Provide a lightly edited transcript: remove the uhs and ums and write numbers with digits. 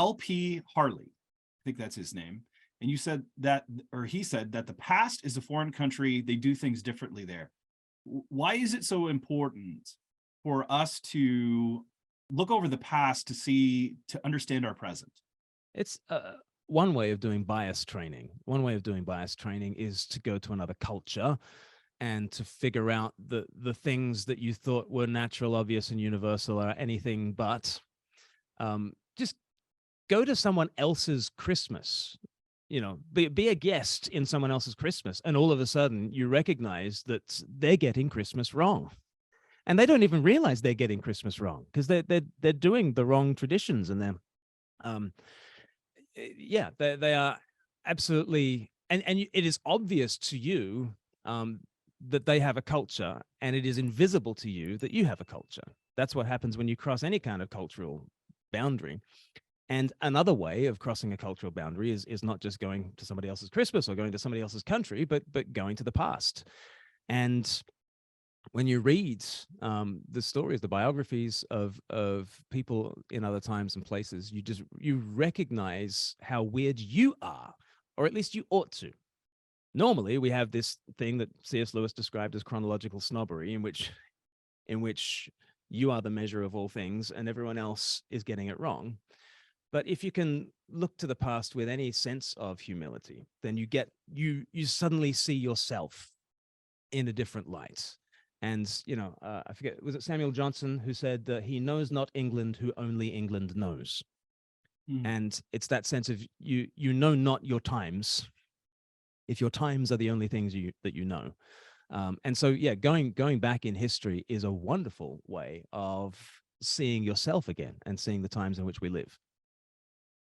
LP Harley, I think that's his name. And you said that, or he said that the past is a foreign country. They do things differently there. Why is it so important for us to look over the past to understand our present? It's one way of doing bias training. One way of doing bias training is to go to another culture and to figure out the things that you thought were natural, obvious, and universal are anything but. Just go to someone else's Christmas. Be a guest in someone else's Christmas, and all of a sudden you recognize that they're getting Christmas wrong, and they don't even realize they're getting Christmas wrong because they're doing the wrong traditions, and they are absolutely, and it is obvious to you that they have a culture, and it is invisible to you that you have a culture. That's what happens when you cross any kind of cultural boundary. And another way of crossing a cultural boundary is not just going to somebody else's Christmas or going to somebody else's country, but going to the past. And when you read the stories, the biographies of people in other times and places, you recognize how weird you are, or at least you ought to. Normally, we have this thing that C.S. Lewis described as chronological snobbery, in which you are the measure of all things and everyone else is getting it wrong. But if you can look to the past with any sense of humility, then you suddenly see yourself in a different light. And, I forget, was it Samuel Johnson who said that he knows not England who only England knows? Mm. And it's that sense of you know not your times, if your times are the only things that you know. And so, going back in history is a wonderful way of seeing yourself again and seeing the times in which we live.